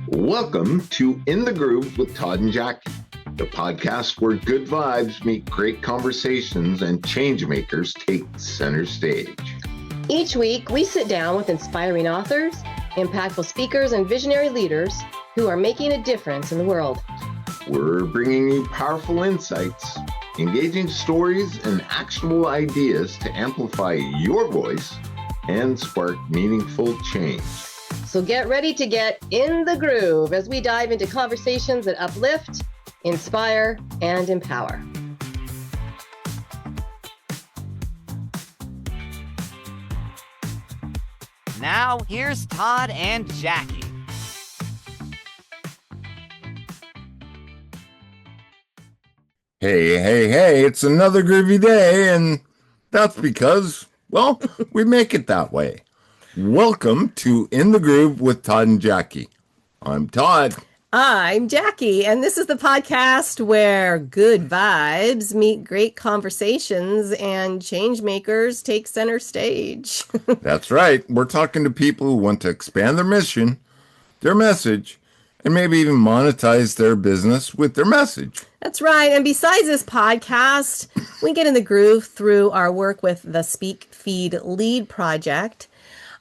Welcome to In the Groove with Todd and Jackie, the podcast where good vibes meet great conversations and change makers take center stage. Each week, we sit down with inspiring authors, impactful speakers, and visionary leaders who are making a difference in the world. We're bringing you powerful insights, engaging stories, and actionable ideas to amplify your voice and spark meaningful change. So get ready to get in the groove as we dive into conversations that uplift, inspire, and empower. Now, here's Todd and Jackie. Hey, it's another groovy day, and that's because, well, we make it that way. Welcome to In the Groove with Todd and Jackie. I'm Todd. I'm Jackie, and this is the podcast where good vibes meet great conversations and change makers take center stage. That's right. We're talking to people who want to expand their mission, their message, and maybe even monetize their business with their message. That's right. And besides this podcast, we get in the groove through our work with the Speak Feed Lead project.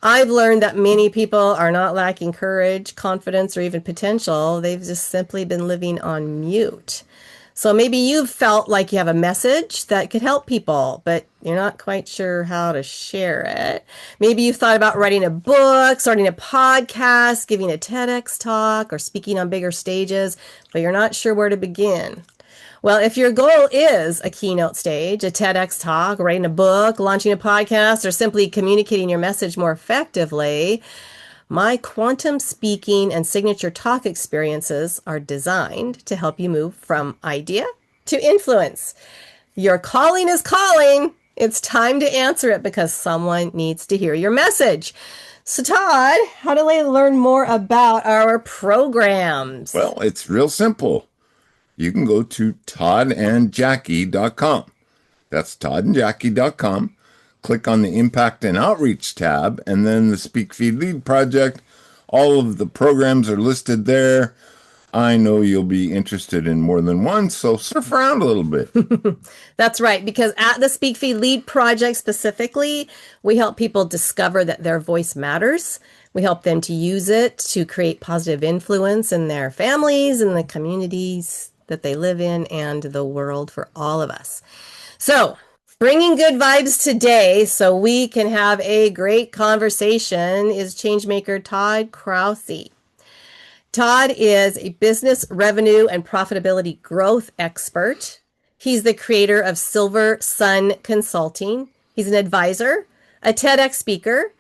I've learned that many people are not lacking courage, confidence, or even potential. They've just simply been living on mute. So maybe you've felt like you have a message that could help people, but you're not quite sure how to share it. Maybe you've thought about writing a book, starting a podcast, giving a TEDx talk, or speaking on bigger stages, but you're not sure where to begin. Well, if your goal is a keynote stage, a TEDx talk, writing a book, launching a podcast, or simply communicating your message more effectively, my quantum speaking and signature talk experiences are designed to help you move from idea to influence. Your calling is calling. It's time to answer it because someone needs to hear your message. So, Todd, how do they learn more about our programs? Well, it's real simple. You can go to toddandjackie.com. That's toddandjackie.com. Click on the Impact and Outreach tab, and then the Speak Feed Lead project. All of the programs are listed there. I know you'll be interested in more than one, so surf around a little bit. That's right, because at the Speak Feed Lead project specifically, we help people discover that their voice matters. We help them to use it to create positive influence in their families and the communities that they live in and the world for all of us. So, bringing good vibes today so we can have a great conversation is changemaker Todd Krause. Todd is a business revenue and profitability growth expert. He's the creator of Silver Sun Consulting. He's an advisor, a TEDx speaker,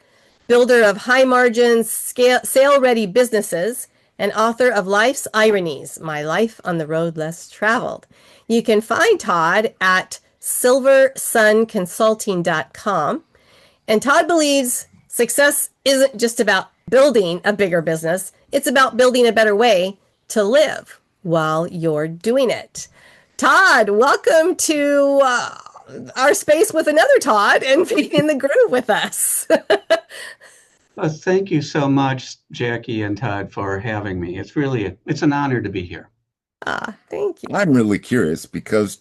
builder of high-margin, sale-ready businesses, and author of Life's Ironies, My Life on the Road Less Traveled. You can find Todd at silversunconsulting.com. And Todd believes success isn't just about building a bigger business. It's about building a better way to live while you're doing it. Todd, welcome to our space with another Todd and being in the groove with us. Well, thank you so much, Jackie and Todd, for having me. It's an honor to be here. Thank you. I'm really curious because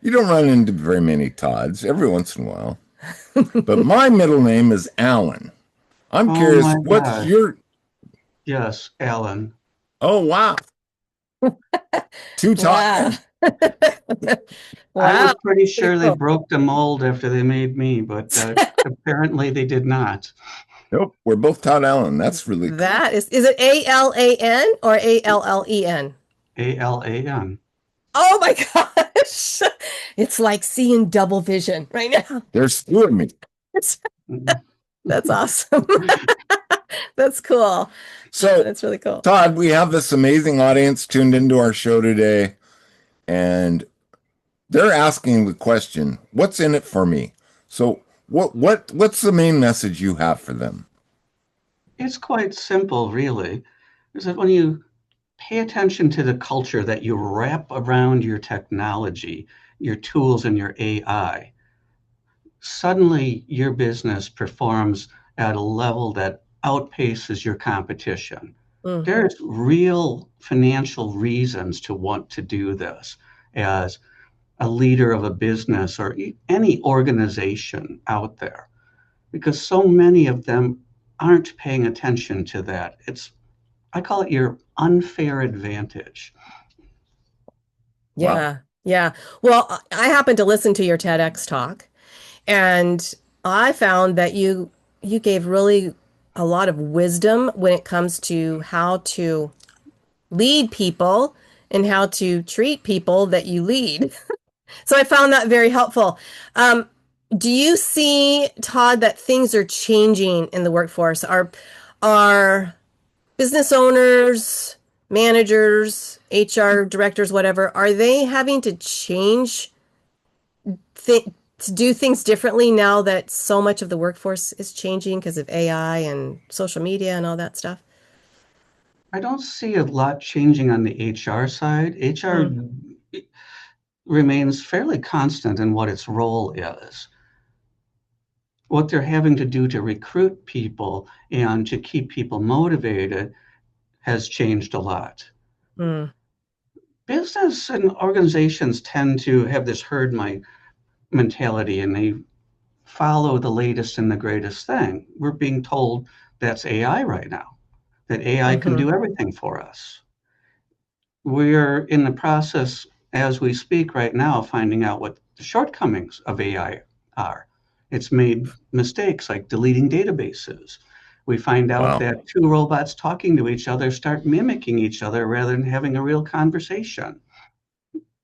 you don't run into very many Todds every once in a while. But my middle name is Alan. I'm curious, what's your... Yes, Alan. Oh, wow. Two Todds. Wow. I was pretty sure they broke the mold after they made me, but apparently they did not. Nope, we're both Todd Allen. That's really cool. That is it ALAN or ALLEN? ALAN. Oh my gosh. It's like seeing double vision right now. There's two of me. That's awesome. That's cool. So that's really cool. Todd, we have this amazing audience tuned into our show today, and they're asking the question, what's in it for me? So what's the main message you have for them? It's quite simple, really. Is that when you pay attention to the culture that you wrap around your technology, your tools, and your AI, suddenly your business performs at a level that outpaces your competition. Mm. There's real financial reasons to want to do this as a leader of a business or any organization out there, because so many of them aren't paying attention to that. I call it your unfair advantage. Wow. Yeah. Yeah. Well, I happened to listen to your TEDx talk, and I found that you gave really a lot of wisdom when it comes to how to lead people and how to treat people that you lead. So I found that very helpful. Um, do you see, Todd, that things are changing in the workforce? Are business owners, managers, HR directors, whatever, are they having to change to do things differently now that so much of the workforce is changing because of AI and social media and all that stuff? I don't see a lot changing on the HR side. HR Mm, remains fairly constant in what its role is. What they're having to do to recruit people and to keep people motivated has changed a lot. mm, Business and organizations tend to have this herd mentality, and they follow the latest and the greatest thing. We're being told that's AI right now, that AI can mm-hmm, do everything for us. We're in the process, as we speak right now, finding out what the shortcomings of AI are. It's made mistakes like deleting databases. We find out Wow. that two robots talking to each other start mimicking each other rather than having a real conversation.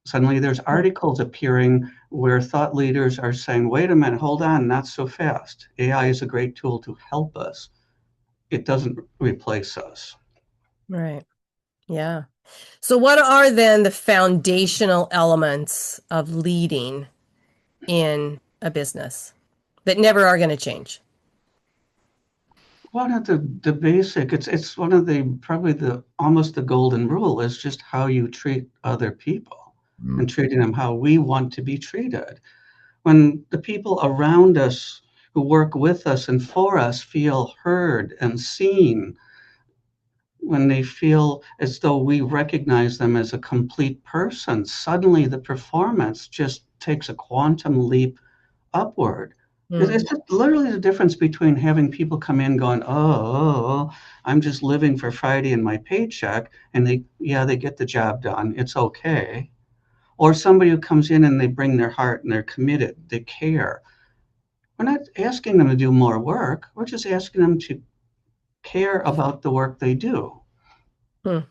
Suddenly, there's articles appearing where thought leaders are saying, wait a minute, hold on, not so fast. AI is a great tool to help us, it doesn't replace us. right. Yeah. So, what are then the foundational elements of leading in a business that never are going to change? One of the basic, it's one of the probably the almost the golden rule is just how you treat other people and Mm. treating them how we want to be treated. When the people around us who work with us and for us feel heard and seen, when they feel as though we recognize them as a complete person, suddenly the performance just takes a quantum leap upward. Mm, It's just literally the difference between having people come in going, I'm just living for Friday and my paycheck, and they get the job done. It's okay. Or somebody who comes in and they bring their heart and they're committed, they care. We're not asking them to do more work. We're just asking them to care about the work they do. mm.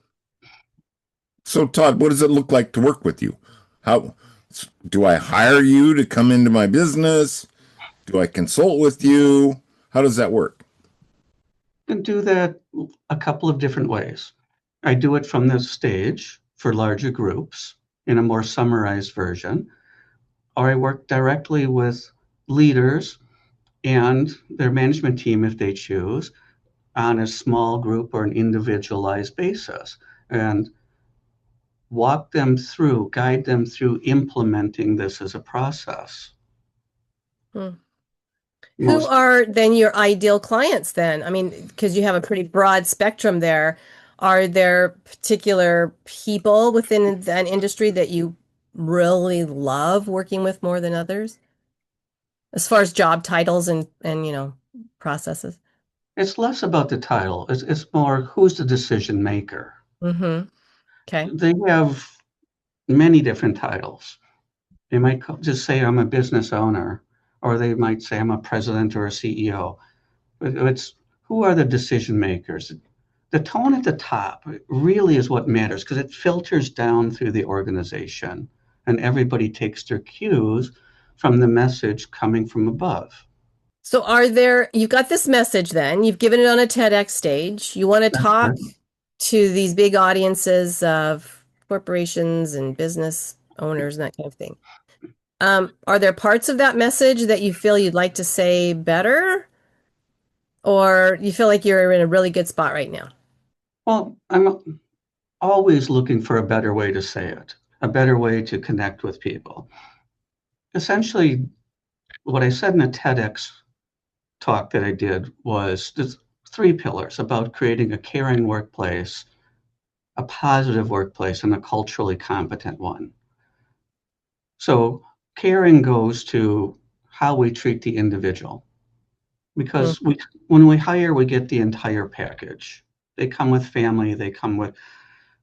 So, Todd, what does it look like to work with you? How do I hire you to come into my business? Do I consult with you? How does that work? And do that a couple of different ways. I do it from the stage for larger groups in a more summarized version, or I work directly with leaders and their management team if they choose on a small group or an individualized basis and walk them through, guide them through implementing this as a process. Mm. Who Most are then your ideal clients then? I mean, because you have a pretty broad spectrum there. Are there particular people within an industry that you really love working with more than others, as far as job titles and processes? It's less about the title. It's more who's the decision maker. Mm-hmm. Okay. They have many different titles. They might just say I'm a business owner, or they might say I'm a president or a CEO. But it's who are the decision makers? The tone at the top really is what matters because it filters down through the organization and everybody takes their cues from the message coming from above. So you've got this message then, you've given it on a TEDx stage. You want to That's talk right. to these big audiences of corporations and business owners and that kind of thing. Are there parts of that message that you feel you'd like to say better, or you feel like you're in a really good spot right now? Well, I'm always looking for a better way to say it, a better way to connect with people. Essentially, what I said in a TEDx talk that I did was this three pillars about creating a caring workplace, a positive workplace, and a culturally competent one. So caring goes to how we treat the individual, because when we hire, we get the entire package. They come with family, they come with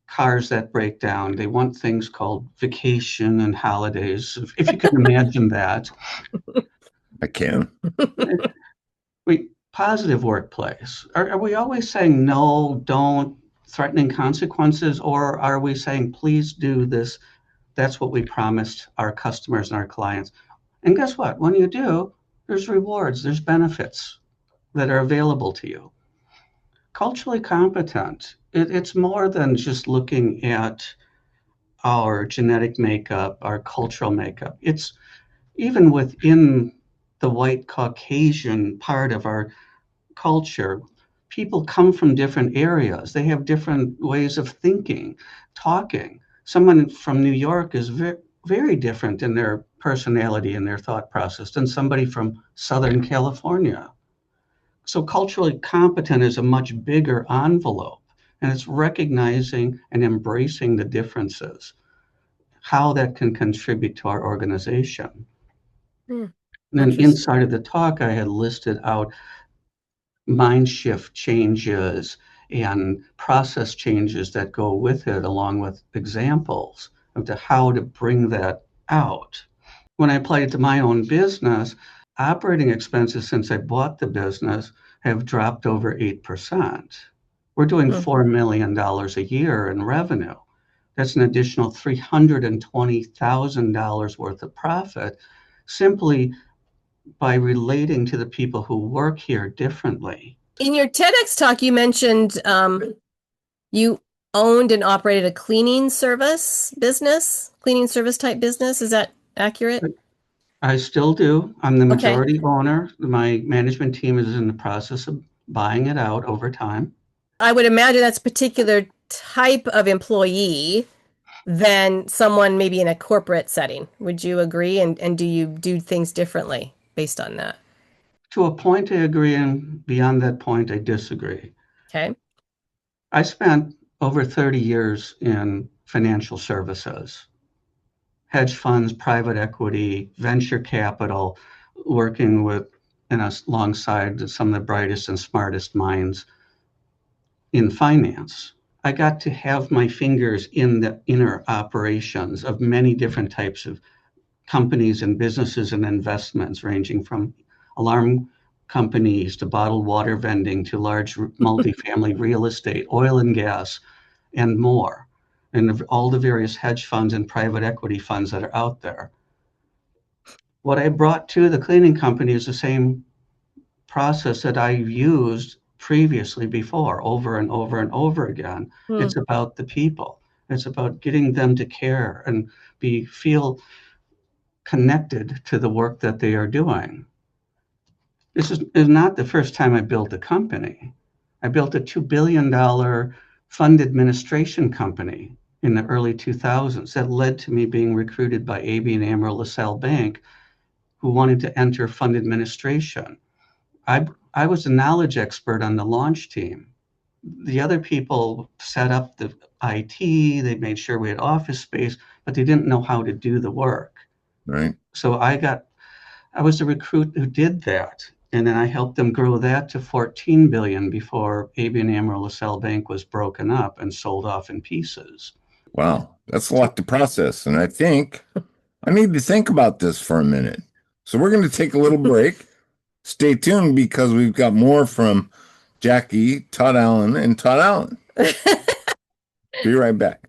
cars that break down. They want things called vacation and holidays, if you can imagine that. I can. Positive workplace. Are we always saying no, don't, threatening consequences, or are we saying please do this? That's what we promised our customers and our clients. And guess what? When you do, there's rewards, there's benefits that are available to you. Culturally competent, it's more than just looking at our genetic makeup, our cultural makeup. It's even within the white Caucasian part of our culture, people come from different areas. They have different ways of thinking, talking. Someone from New York is very, very different in their personality and their thought process than somebody from Southern California. So culturally competent is a much bigger envelope, and it's recognizing and embracing the differences, how that can contribute to our organization. And then inside of the talk, I had listed out mind shift changes and process changes that go with it, along with examples of how to bring that out. When I applied it to my own business, operating expenses since I bought the business have dropped over 8%. We're doing $4 million a year in revenue. That's an additional $320,000 worth of profit simply by relating to the people who work here differently. In your TEDx talk, you mentioned you owned and operated a cleaning service type business. Is that accurate? I still do. I'm the majority owner. My management team is in the process of buying it out over time. I would imagine that's a particular type of employee than someone maybe in a corporate setting. Would you agree? And do you do things differently based on that? To a point, I agree, and beyond that point, I disagree. Okay. I spent over 30 years in financial services, hedge funds, private equity, venture capital, working with and alongside some of the brightest and smartest minds in finance. I got to have my fingers in the inner operations of many different types of companies and businesses and investments, ranging from alarm companies to bottled water vending to large multifamily real estate, oil and gas, and more, and all the various hedge funds and private equity funds that are out there. What I brought to the cleaning company is the same process that I used previously before, over and over and over again. It's about the people. It's about getting them to care and feel connected to the work that they are doing. This is not the first time I built a company. I built a $2 billion fund administration company in the early 2000s that led to me being recruited by ABN AMRO LaSalle Bank, who wanted to enter fund administration. I was a knowledge expert on the launch team. The other people set up the IT, they made sure we had office space, but they didn't know how to do the work. Right. So I was the recruit who did that. And then I helped them grow that to 14 billion before ABN AMRO LaSalle Bank was broken up and sold off in pieces. Wow, that's a lot to process. And I think I need to think about this for a minute. So we're going to take a little break. Stay tuned, because we've got more from Jackie, Todd Allen, and Todd Allen. Be right back.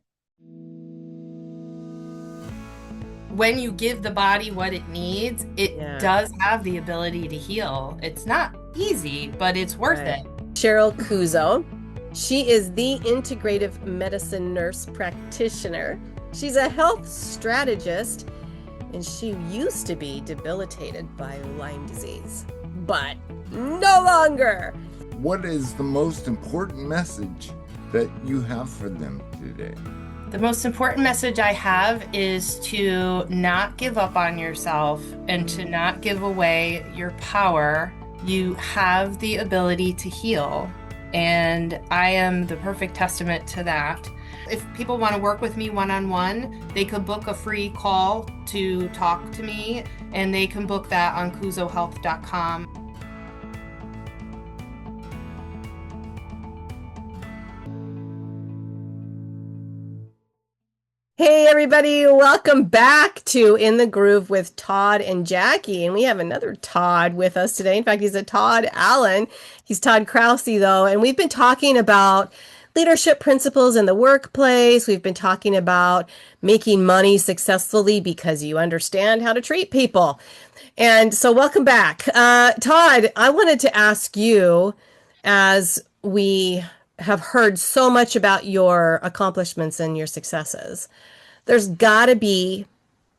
When you give the body what it needs, it does have the ability to heal. It's not easy, but it's worth it. Cheryl Kuzo. She is the integrative medicine nurse practitioner. She's a health strategist, and she used to be debilitated by Lyme disease, but no longer. What is the most important message that you have for them today? The most important message I have is to not give up on yourself and to not give away your power you have the ability to heal. And I am the perfect testament to that. If people want to work with me one-on-one, they could book a free call to talk to me, and they can book that on kuzohealth.com. Hey, everybody, welcome back to In the Groove with Todd and Jackie. And we have another Todd with us today. In fact, he's a Todd Allen. He's Todd Krause, though. And we've been talking about leadership principles in the workplace. We've been talking about making money successfully because you understand how to treat people. And so, welcome back. Todd, I wanted to ask you, as we have heard so much about your accomplishments and your successes, there's got to be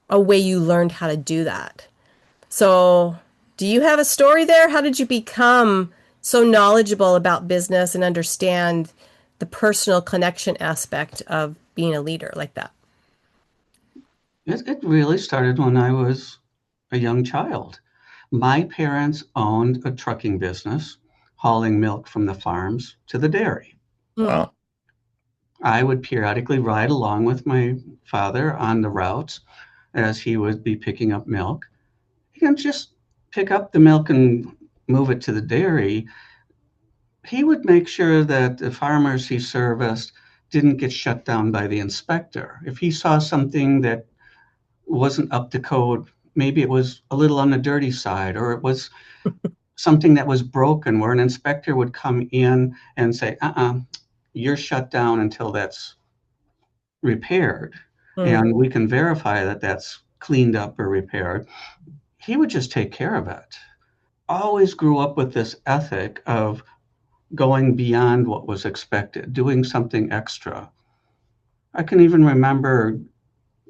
a way you learned how to do that. So, do you have a story there? How did you become so knowledgeable about business and understand the personal connection aspect of being a leader like that? It really started when I was a young child. My parents owned a trucking business, hauling milk from the farms to the dairy. Wow. I would periodically ride along with my father on the routes as he would be picking up milk. He didn't just pick up the milk and move it to the dairy. He would make sure that the farmers he serviced didn't get shut down by the inspector. If he saw something that wasn't up to code, maybe it was a little on the dirty side, or it was something that was broken, where an inspector would come in and say, you're shut down until that's repaired, and we can verify that that's cleaned up or repaired. He would just take care of it. Always grew up with this ethic of going beyond what was expected, doing something extra. I can even remember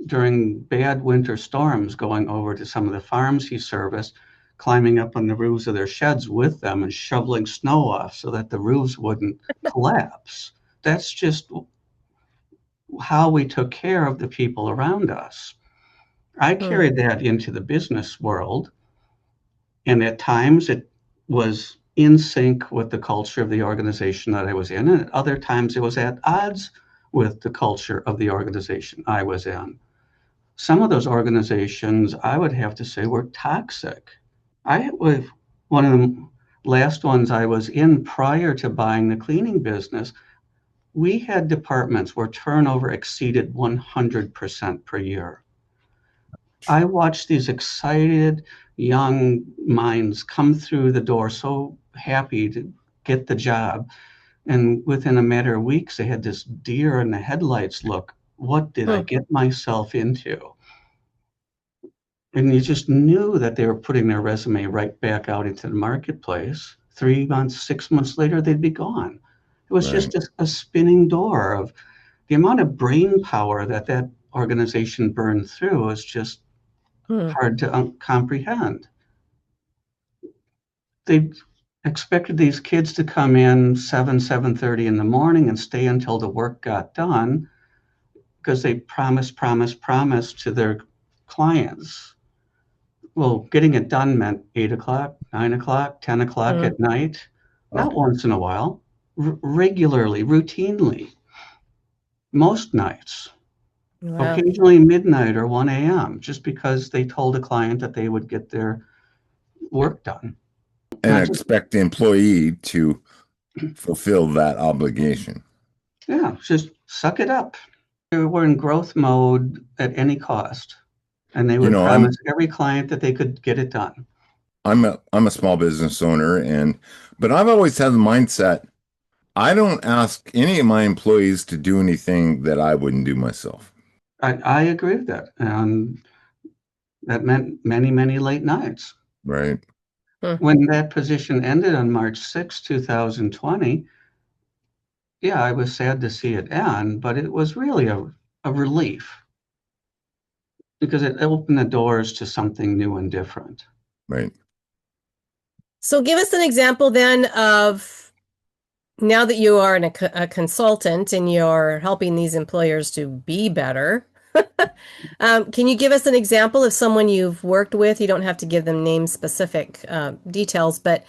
during bad winter storms going over to some of the farms he serviced, climbing up on the roofs of their sheds with them and shoveling snow off so that the roofs wouldn't collapse. That's just how we took care of the people around us. I carried that into the business world, and at times it was in sync with the culture of the organization that I was in, and at other times it was at odds with the culture of the organization I was in. Some of those organizations, I would have to say, were toxic. I was one of the last ones I was in prior to buying the cleaning business. We had departments where turnover exceeded 100% per year. I watched these excited young minds come through the door so happy to get the job. And within a matter of weeks, they had this deer in the headlights look. What did I get myself into? And you just knew that they were putting their resume right back out into the marketplace. 3 months, 6 months later, they'd be gone. It was just a spinning door of the amount of brain power that organization burned through was just hard to comprehend. They expected these kids to come in 7:30 in the morning and stay until the work got done because they promised to their clients. Well, getting it done meant 8 o'clock, 9 o'clock, 10 o'clock at night, not once in a while, regularly, routinely, most nights. Wow. Occasionally midnight or 1 a.m., just because they told a client that they would get their work done. And expect the employee to fulfill that obligation. Yeah, just suck it up. They were in growth mode at any cost, and they would promise every client that they could get it done. I'm a small business owner, but I've always had the mindset, I don't ask any of my employees to do anything that I wouldn't do myself. I agree with that. And that meant many, many late nights. Right. When that position ended on March 6, 2020, yeah, I was sad to see it end, but it was really a relief because it opened the doors to something new and different. Right. So give us an example then of, now that you are a consultant and you're helping these employers to be better, Can you give us an example of someone you've worked with? You don't have to give them name specific details, but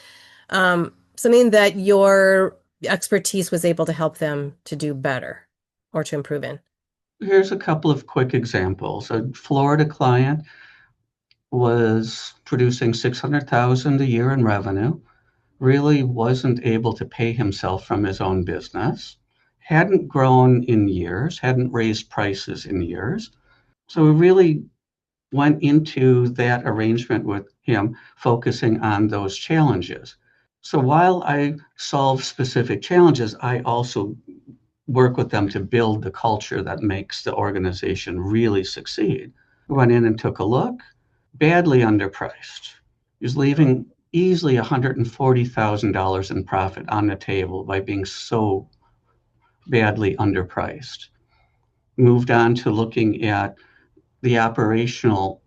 something that your expertise was able to help them to do better or to improve in. Here's a couple of quick examples. A Florida client was producing 600,000 a year in revenue, really wasn't able to pay himself from his own business, hadn't grown in years, hadn't raised prices in years. So we really went into that arrangement with him, focusing on those challenges. So while I solve specific challenges, I also work with them to build the culture that makes the organization really succeed. We went in and took a look, badly underpriced. He was leaving easily $140,000 in profit on the table by being so badly underpriced. Moved on to looking at the operational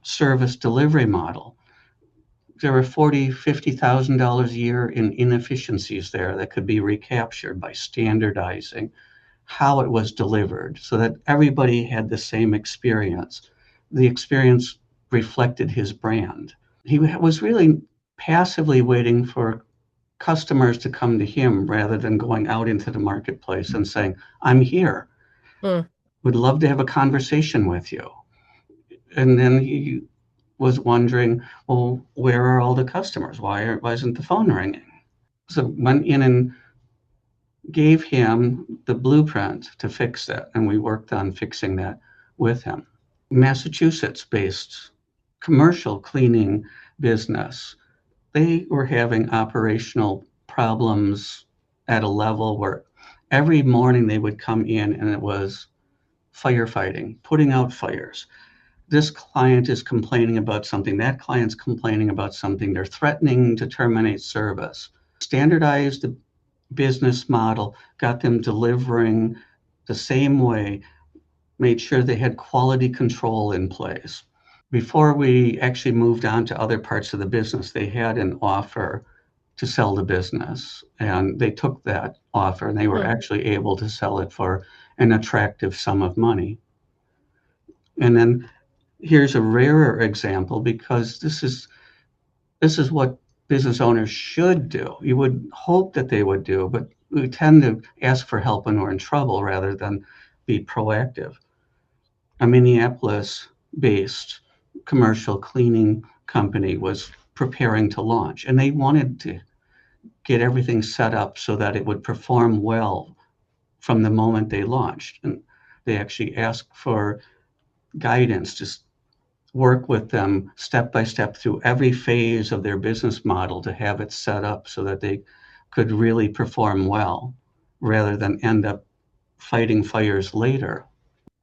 service delivery model. There were $40,000, $50,000 a year in inefficiencies there that could be recaptured by standardizing how it was delivered so that everybody had the same experience. The experience reflected his brand. He was really passively waiting for customers to come to him rather than going out into the marketplace and saying, I'm here. Mm. Would love to have a conversation with you. And then he was wondering, well, where are all the customers? Why isn't the phone ringing? So went in and gave him the blueprint to fix that, and we worked on fixing that with him. Massachusetts-based commercial cleaning business, they were having operational problems at a level where every morning they would come in and it was firefighting, putting out fires. This client is complaining about something, that client's complaining about something, they're threatening to terminate service. Standardized the business model, got them delivering the same way, made sure they had quality control in place. Before we actually moved on to other parts of the business, they had an offer to sell the business, and they took that offer and they were actually able to sell it for an attractive sum of money. And then here's a rarer example, because this is what business owners should do. You would hope that they would do, but we tend to ask for help when we're in trouble rather than be proactive. A Minneapolis-based commercial cleaning company was preparing to launch, and they wanted to get everything set up so that it would perform well from the moment they launched. And they actually asked for guidance to work with them step by step through every phase of their business model to have it set up so that they could really perform well rather than end up fighting fires later.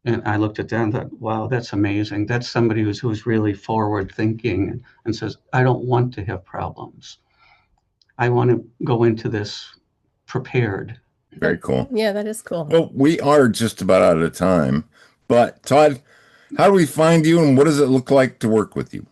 And I looked at that and thought, wow, that's amazing. That's somebody who's really forward thinking and says, I don't want to have problems. I want to go into this prepared. Very cool. Yeah, that is cool. Well, we are just about out of time, but Todd, how do we find you and what does it look like to work with you?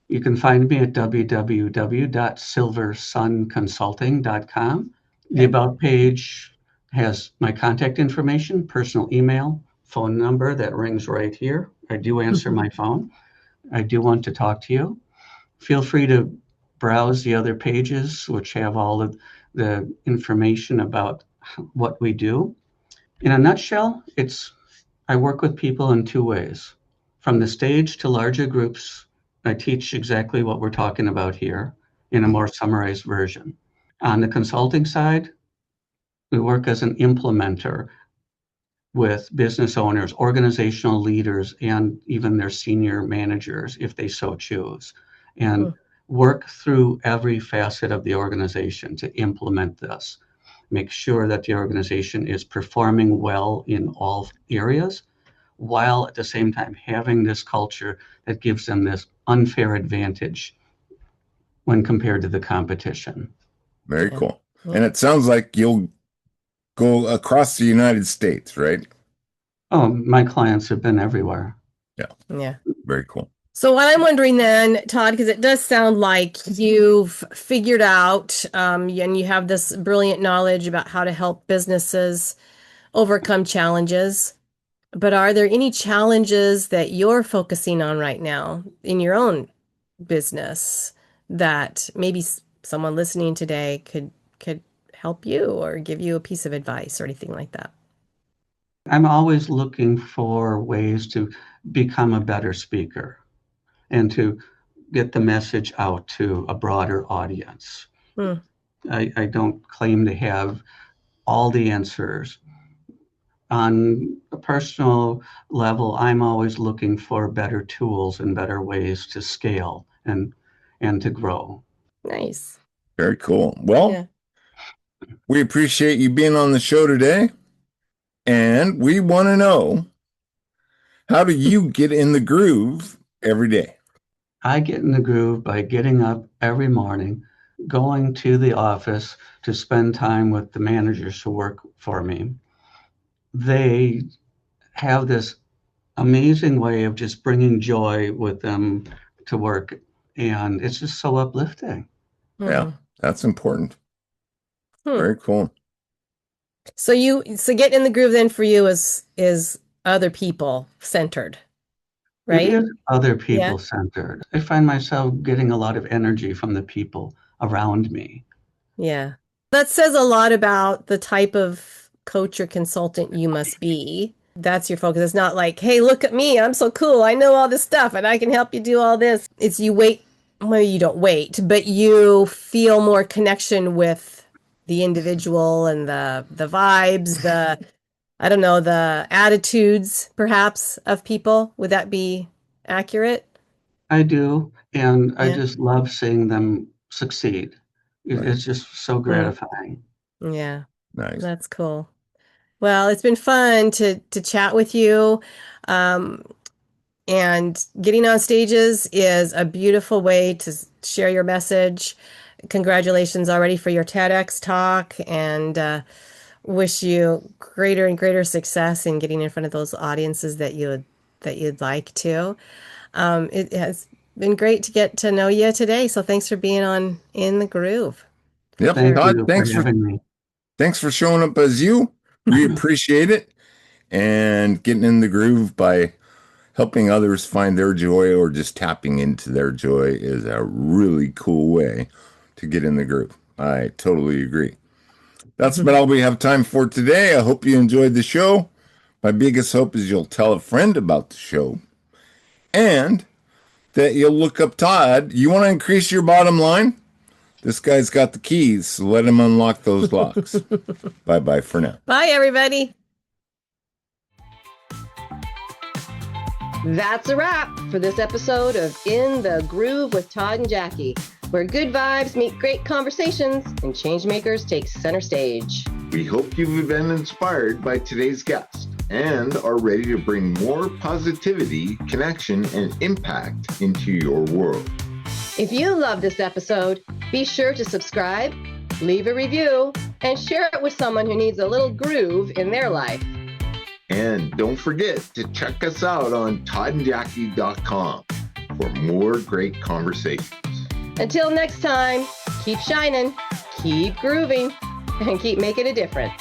You can find me at www.silversunconsulting.com. The About page has my contact information, personal email, phone number that rings right here. I do answer my phone. I do want to talk to you. Feel free to browse the other pages, which have all of the information about what we do. In a nutshell, I work with people in two ways. From the stage to larger groups, I teach exactly what we're talking about here in a more summarized version. On the consulting side, we work as an implementer with business owners, organizational leaders, and even their senior managers, if they so choose, and work through every facet of the organization to implement this. Make sure that the organization is performing well in all areas, while at the same time having this culture that gives them this unfair advantage when compared to the competition. Very cool. And it sounds like you'll go across the United States, right? Oh, my clients have been everywhere. Yeah. Very cool. So what I'm wondering then, Todd, because it does sound like you've figured out and you have this brilliant knowledge about how to help businesses overcome challenges. But are there any challenges that you're focusing on right now in your own business that maybe someone listening today could help you or give you a piece of advice or anything like that? I'm always looking for ways to become a better speaker and to get the message out to a broader audience. Hmm. I don't claim to have all the answers. On a personal level, I'm always looking for better tools and better ways to scale and to grow. Nice. Very cool. Well, Yeah. we appreciate you being on the show today. And we want to know, how do you get in the groove every day? I get in the groove by getting up every morning, going to the office to spend time with the managers who work for me. They have this amazing way of just bringing joy with them to work, and it's just so uplifting. Yeah, that's important. Hmm. Very cool. So getting in the groove then for you is other people centered, right? It is other Yeah. people centered. I find myself getting a lot of energy from the people around me. Yeah. That says a lot about the type of coach or consultant you must be. That's your focus. It's not like, hey, look at me. I'm so cool. I know all this stuff and I can help you do all this. It's you wait. Well, you don't wait, but you feel more connection with the individual and the vibes, I don't know, the attitudes perhaps of people. Would that be accurate? I do, and I Yeah. just love seeing them succeed. Right. It's just so gratifying. Yeah. Nice. That's cool. Well, it's been fun to chat with you. And getting on stages is a beautiful way to share your message. Congratulations already for your TEDx talk, and wish you greater and greater success in getting in front of those audiences that you'd like to. It has been great to get to know you today. So thanks for being on In the Groove. Yep. Thank Todd, you for having me. thanks for showing up as you. We appreciate it. And getting in the groove by helping others find their joy or just tapping into their joy is a really cool way to get in the groove. I totally agree. That's about all we have time for today. I hope you enjoyed the show. My biggest hope is you'll tell a friend about the show and that you'll look up Todd. You want to increase your bottom line? This guy's got the keys, so let him unlock those locks. Bye-bye for now. Bye, everybody. That's a wrap for this episode of In the Groove with Todd and Jackie, where good vibes meet great conversations and changemakers take center stage. We hope you've been inspired by today's guest and are ready to bring more positivity, connection, and impact into your world. If you love this episode, be sure to subscribe, leave a review, and share it with someone who needs a little groove in their life. And don't forget to check us out on toddandjackie.com for more great conversations. Until next time, keep shining, keep grooving, and keep making a difference.